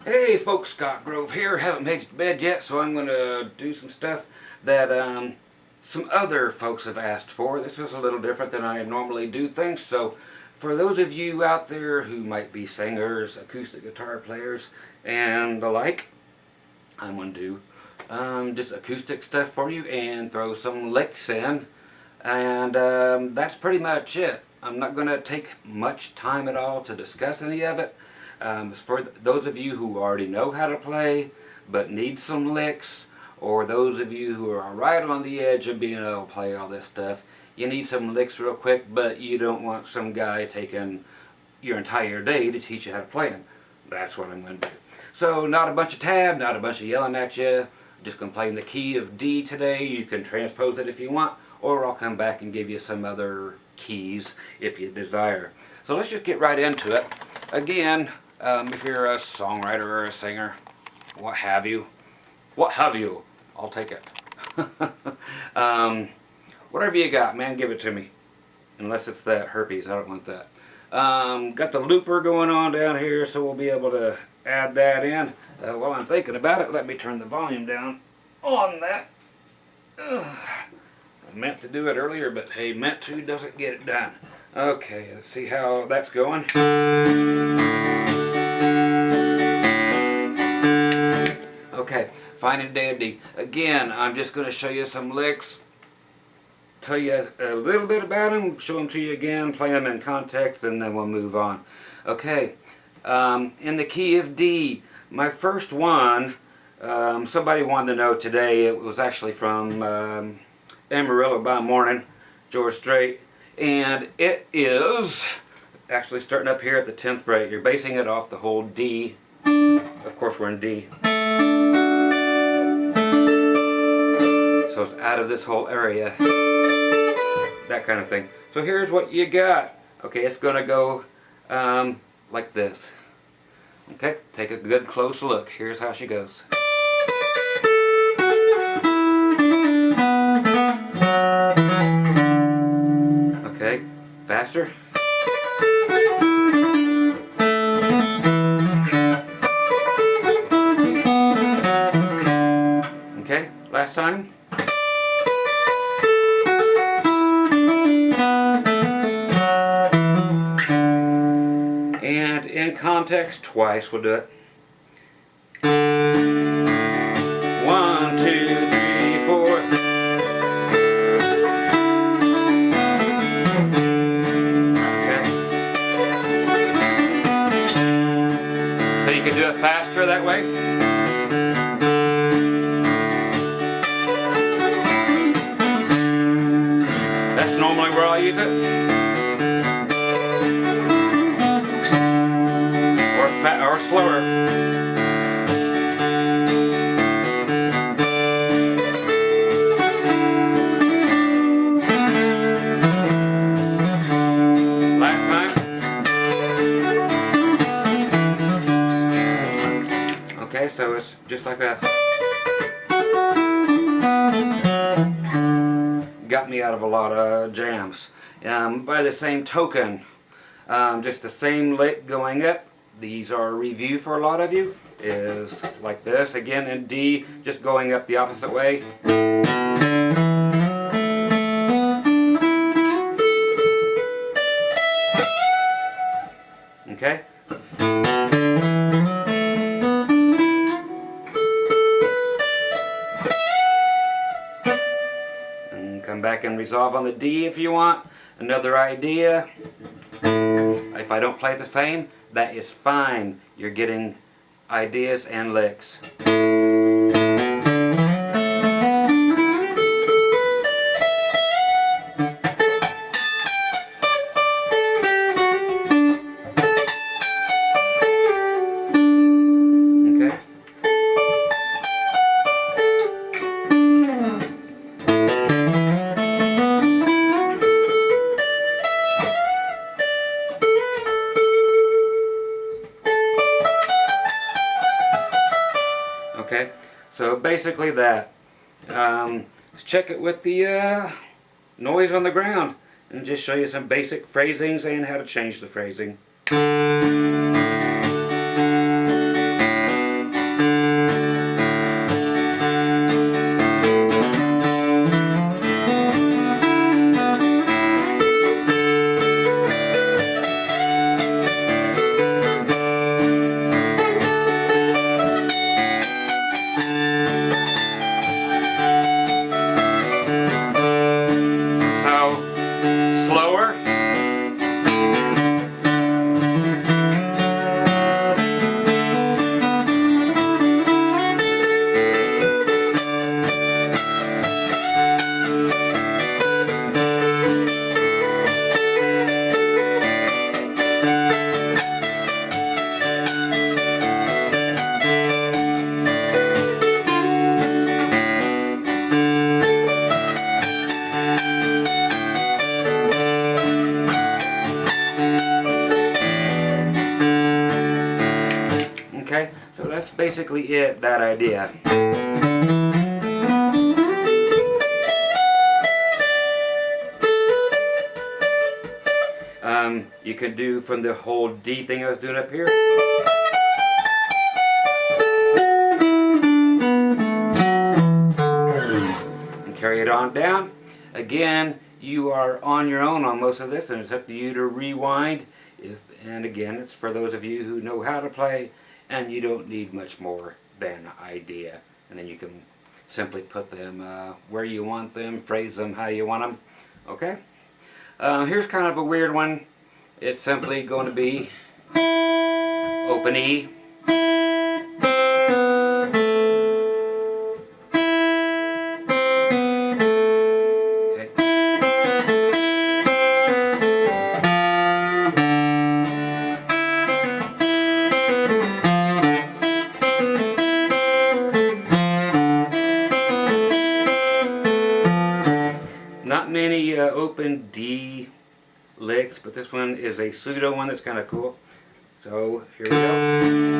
Hey folks, Scott Grove here. Haven't made it to bed yet, so I'm going to do some stuff that some other folks have asked for. This is a little different than I normally do things, so for those of you out there who might be singers, acoustic guitar players, and the like, I'm going to do just acoustic stuff for you and throw some licks in, and that's pretty much it. I'm not going to take much time at all to discuss any of it. For those of you who already know how to play but need some licks, or those of you who are right on the edge of being able to play all this stuff, you need some licks real quick, but you don't want some guy taking your entire day to teach you how to play them. That's what I'm going to do. So not a bunch of tab, not a bunch of yelling at you. Just going to play in the key of D today. You can transpose it if you want, or I'll come back and give you some other keys if you desire. So let's just get right into it. Again, if you're a songwriter or a singer, what have you, I'll take it. Whatever you got, man, give it to me. Unless it's that herpes, I don't want that. Got the looper going on down here, so we'll be able to add that in. While I'm thinking about it, let me turn the volume down on that. I meant to do it earlier, but hey, meant to doesn't get it done. Okay, let's see how that's going. Okay, fine and dandy. Again, I'm just going to show you some licks, tell you a little bit about them, show them to you again, play them in context, and then we'll move on. Okay, in the key of D, my first one, somebody wanted to know today, it was actually from Amarillo by Morning, George Strait, and it is actually starting up here at the 10th fret. You're basing it off the whole D. Of course, we're in D. So it's out of this whole area, that kind of thing. So here's what you got. Okay, it's going to go like this. Okay, take a good close look. Here's how she goes. Okay, faster. Okay, last time. And in context, twice we'll do it. 1, 2, 3, 4. Okay. So you can do it faster that way. That's normally where I'll use it. Or slower. Last time. Okay, so it's just like that. Got me out of a lot of jams. By the same token, just the same lick going up. These are a review for a lot of you, is like this, again in D, just going up the opposite way. Okay? And come back and resolve on the D if you want. Another idea, if I don't play it the same, that is fine. You're getting ideas and licks. Okay. Okay, so basically that. Let's check it with the noise on the ground and just show you some basic phrasings and how to change the phrasing. so that's basically it, that idea. You can do from the whole D thing I was doing up here. And carry it on down. Again, you are on your own on most of this, and it's up to you to rewind. And again, it's for those of you who know how to play, and you don't need much more than idea. And then you can simply put them where you want them, phrase them how you want them. Okay? Here's kind of a weird one. It's simply going to be open E. Okay. Not many open D licks, but this one is a pseudo one that's kind of cool. So here we go.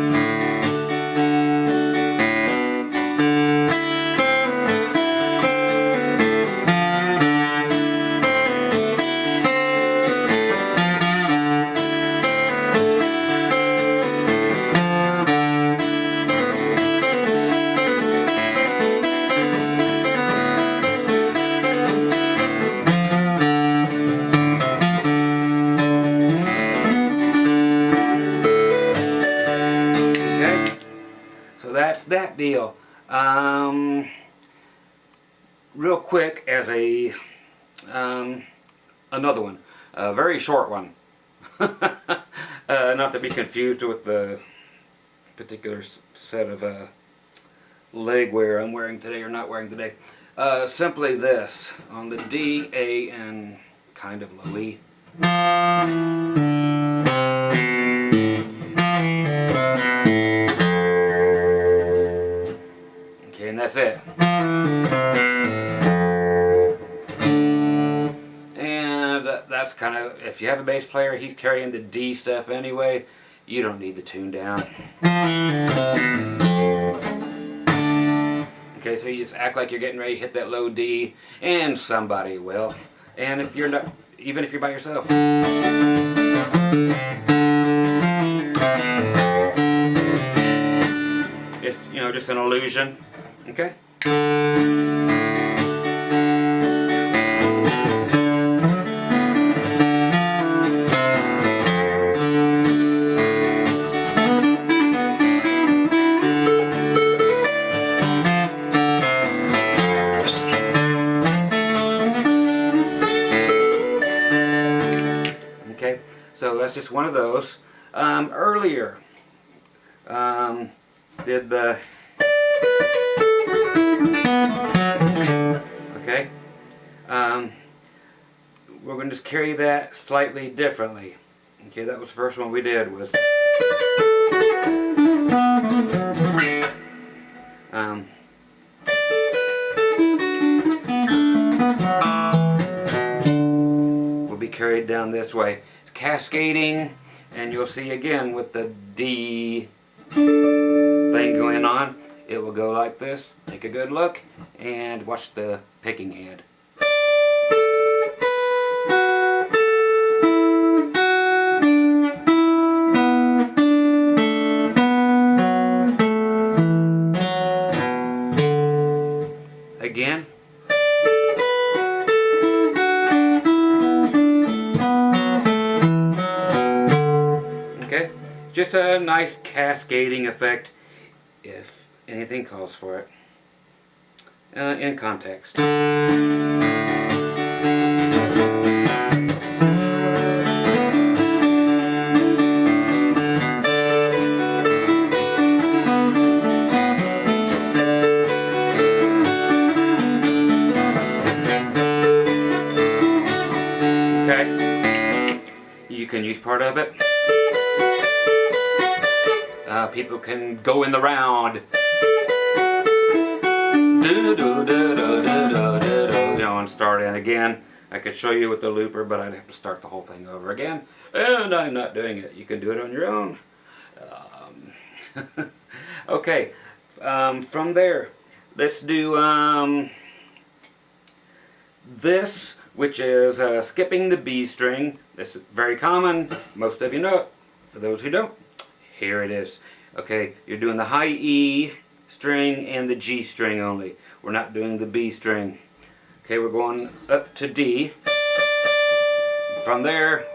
That's that deal. Real quick, as a another one, a very short one. Not to be confused with the particular set of leg wear I'm wearing today or not wearing today. Simply this on the D, A, and kind of low E. And that's it. And that's kind of, if you have a bass player, he's carrying the D stuff anyway, you don't need the tune down. Okay, so you just act like you're getting ready to hit that low D, and somebody will. And if you're not, even if you're by yourself. It's, you know, just an illusion. Okay? Okay, so that's just one of those. Earlier, did the okay, we're going to just carry that slightly differently. Okay, that was the first one we did was will be carried down this way. It's cascading, and you'll see again with the D thing going on, it will go like this. Take a good look and watch the picking hand. Again. Okay, just a nice cascading effect if anything calls for it. In context. Okay, you can use part of it. People can go in the round. You know, and start in again. I could show you with the looper, but I'd have to start the whole thing over again, and I'm not doing it. You can do it on your own. Okay, from there, let's do this, which is skipping the B string. This is very common. Most of you know it. For those who don't, here it is. Okay, you're doing the high E string and the G string only. We're not doing the B string. Okay, we're going up to D. From there,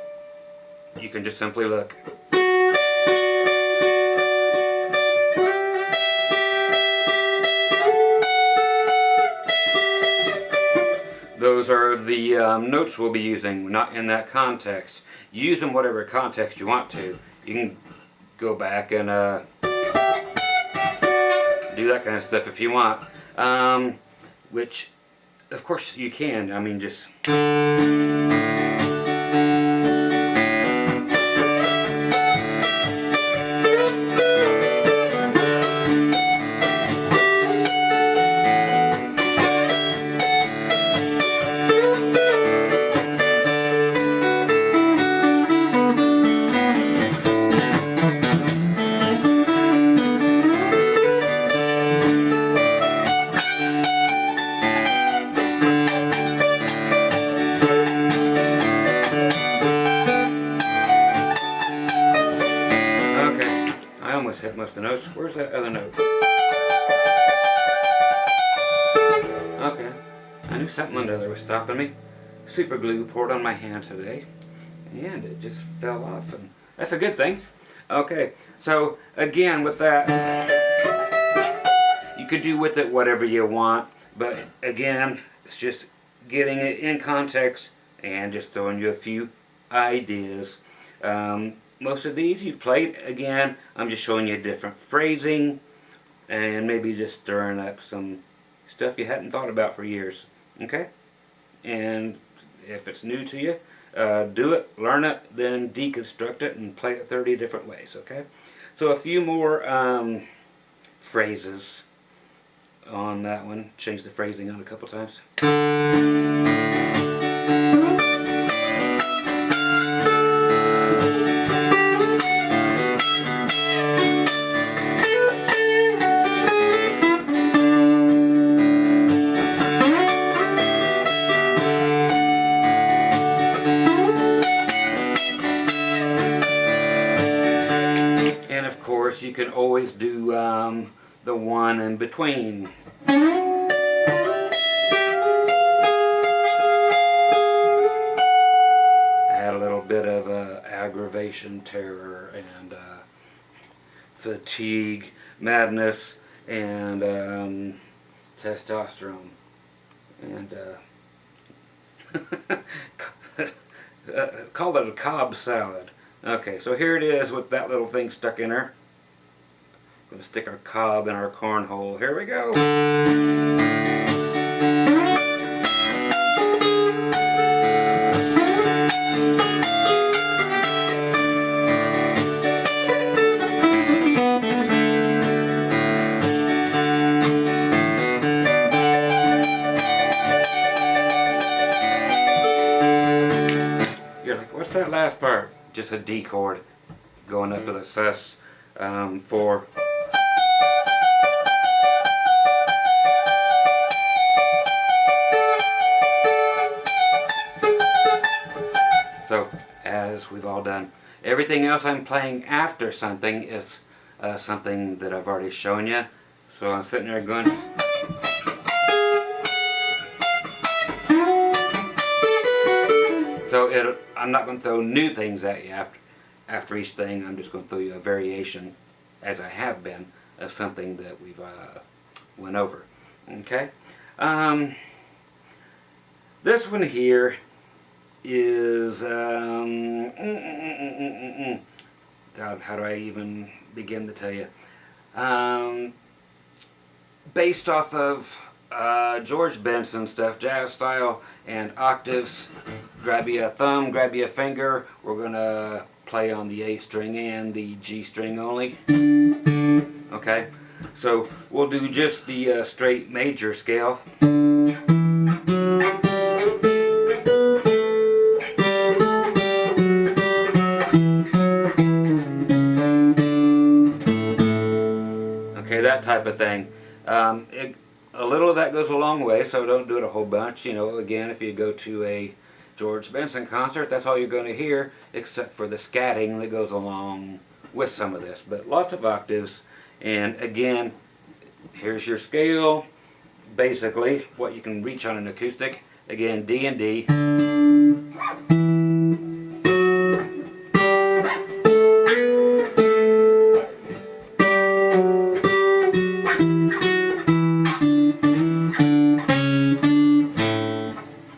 you can just simply look. Those are the notes we'll be using, not in that context. Use them whatever context you want to. You can go back and do that kind of stuff if you want. Which, of course, you can. I mean, just... hit most of the notes. Where's that other note? Okay, I knew something under there was stopping me. Super glue poured on my hand today, and it just fell off, and that's a good thing. Okay, so again with that, you could do with it whatever you want, but again, it's just getting it in context and just throwing you a few ideas. Most of these you've played. Again, I'm just showing you different phrasing and maybe just stirring up some stuff you hadn't thought about for years. Okay? And if it's new to you, do it, learn it, then deconstruct it and play it 30 different ways. Okay? So a few more phrases on that one. Change the phrasing on a couple times. You can always do the one in between. Add a little bit of aggravation, terror, and fatigue, madness, and testosterone, and call it a Cobb salad. Okay, so here it is with that little thing stuck in her. Going to stick our cob in our cornhole. Here we go. You're like, what's that last part? Just a D chord going up to the sus for. So, as we've all done, everything else I'm playing after something is something that I've already shown you. So I'm sitting there going. So I'm not going to throw new things at you after each thing. I'm just going to throw you a variation, as I have been, of something that we've went over. Okay? This one here is God, how do I even begin to tell you? Based off of George Benson stuff, jazz style and octaves. Grab you a thumb, grab you a finger. We're gonna play on the A string and the G string only. Okay, so we'll do just the straight major scale. Okay, that type of thing. A little of that goes a long way, so don't do it a whole bunch. You know, again, if you go to a George Benson concert, that's all you're going to hear, except for the scatting that goes along with some of this. But lots of octaves, and again, here's your scale, basically, what you can reach on an acoustic. Again, D and D.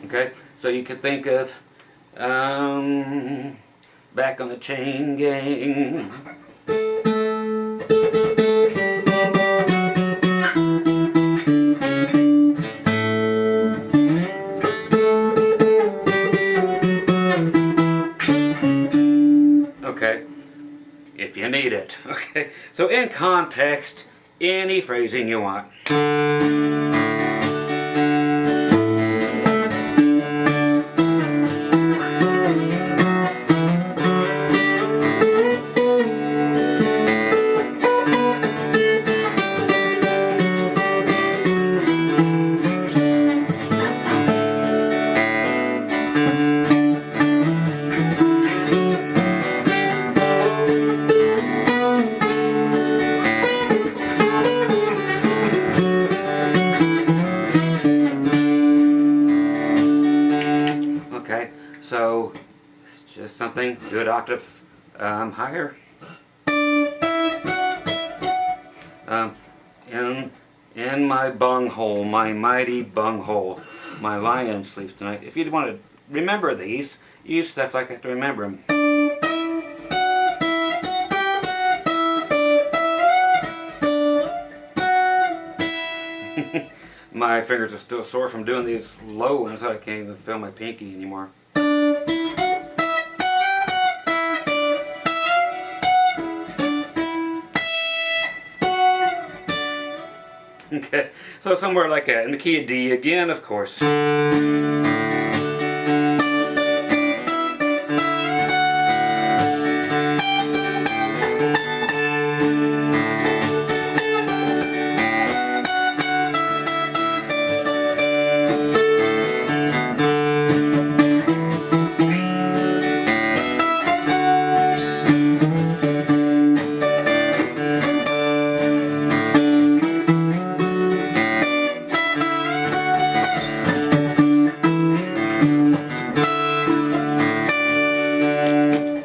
Okay, so you could think of Back on the Chain Gang. Okay, if you need it. Okay, so in context, any phrasing you want. Okay, so it's just something good octave higher. In my bunghole, my mighty bunghole, my lion sleeps tonight. If you want to remember these, use stuff like that to remember them. My fingers are still sore from doing these low ones, so I can't even feel my pinky anymore. Okay, so somewhere like that, in the key of D again, of course.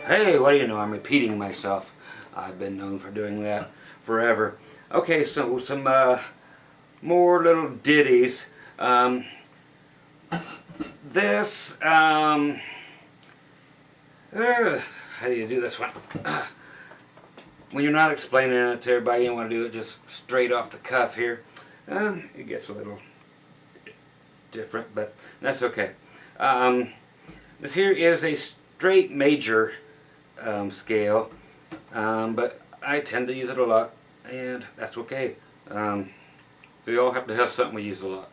Hey, what do you know? I'm repeating myself. I've been known for doing that forever. Okay, so some more little ditties. This, how do you do this one? When you're not explaining it to everybody, you want to do it just straight off the cuff here. It gets a little different, but that's okay. This here is a straight major scale, but I tend to use it a lot, and that's okay. We all have to have something we use a lot.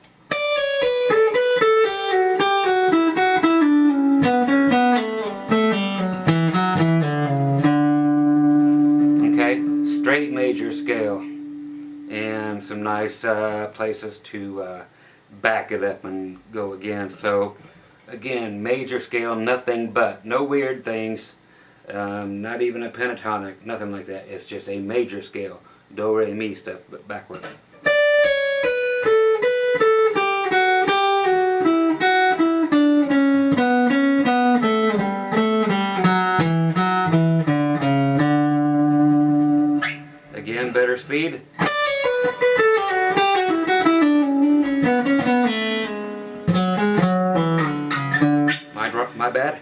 Okay, straight major scale, and some nice places to back it up and go again. So again, major scale, nothing but, no weird things. Not even a pentatonic, nothing like that. It's just a major scale, do, re, mi stuff, but backward. Again, better speed. My bad.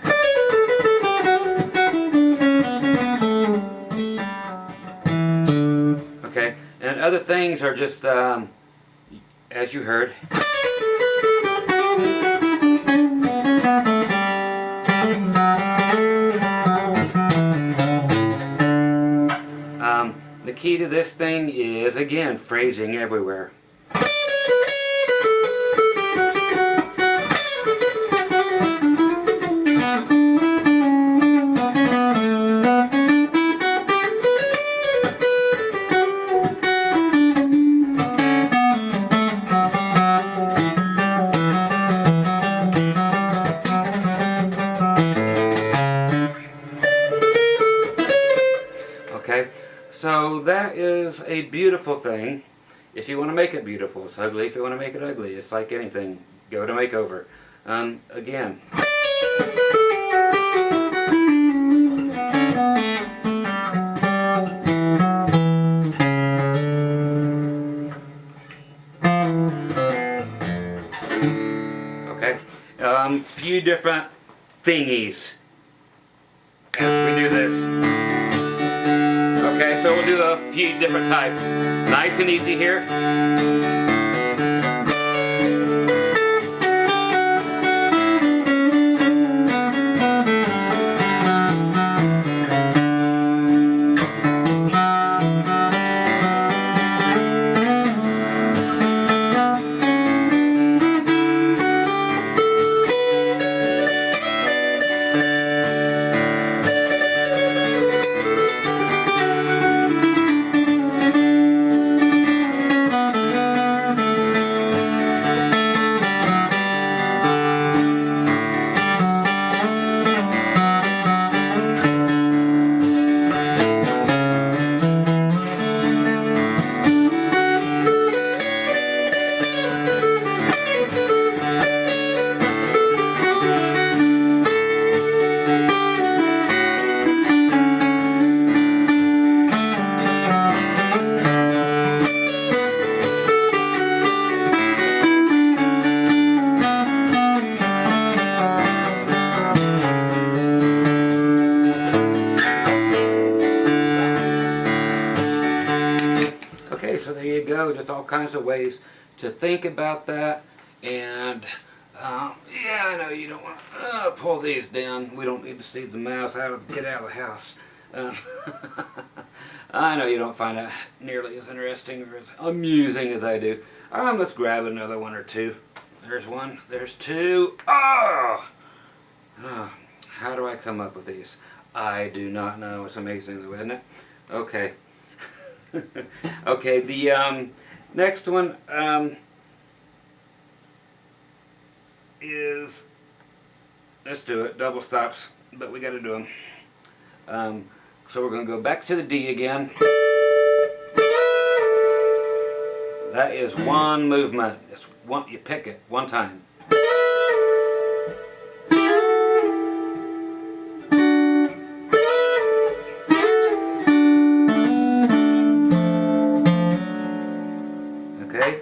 Okay, and other things are just, as you heard. The key to this thing is, again, phrasing everywhere. is a beautiful thing if you want to make it beautiful. It's ugly if you want to make it ugly. It's like anything. Give it a makeover. Again. Okay. Few different thingies as we do this. Okay, so we'll do a few different types. Nice and easy here. Okay, so there you go. Just all kinds of ways to think about that. And yeah, I know you don't want to pull these down. We don't need to see the mouse get out of the house. I know you don't find it nearly as interesting or as amusing as I do. Let's grab another one or two. There's one. There's two. Oh! How do I come up with these? I do not know. It's amazing though, isn't it? Okay. Okay, the next one is, let's do it, double stops, but we got to do them. So we're going to go back to the D again. That is one movement. It's one, you pick it one time. Okay.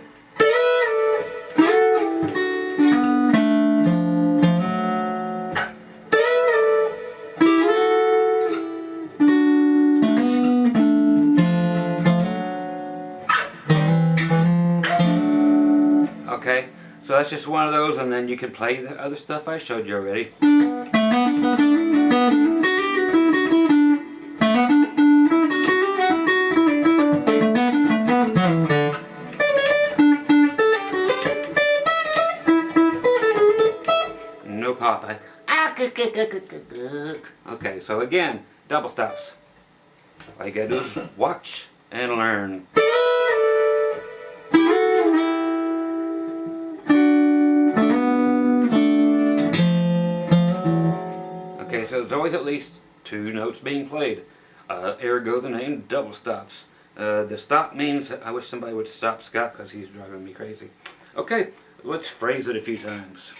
Okay, so that's just one of those, and then you can play the other stuff I showed you already. No Popeye. Okay, so again, double stops. All you gotta do is watch and learn. Okay, so there's always at least two notes being played. Ergo the name double stops. The stop means I wish somebody would stop Scott because he's driving me crazy. Okay, let's phrase it a few times.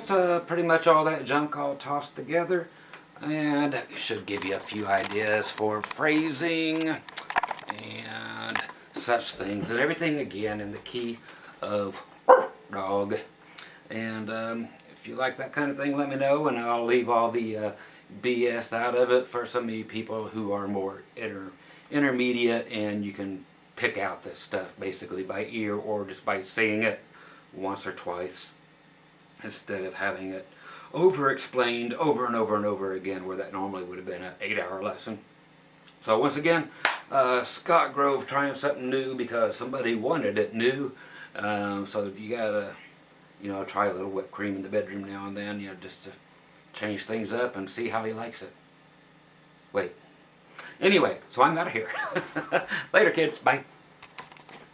that's pretty much all that junk all tossed together. And it should give you a few ideas for phrasing and such things. And everything again in the key of dog. And if you like that kind of thing, let me know, and I'll leave all the BS out of it for some of you people who are more intermediate, and you can pick out this stuff basically by ear or just by seeing it once or twice instead of having it over explained over and over and over again, where that normally would have been an 8-hour lesson. So once again, Scott Grove trying something new because somebody wanted it new. So you gotta, you know, try a little whipped cream in the bedroom now and then, you know, just to change things up and see how he likes it. Wait. Anyway, so I'm out of here. Later, kids. Bye.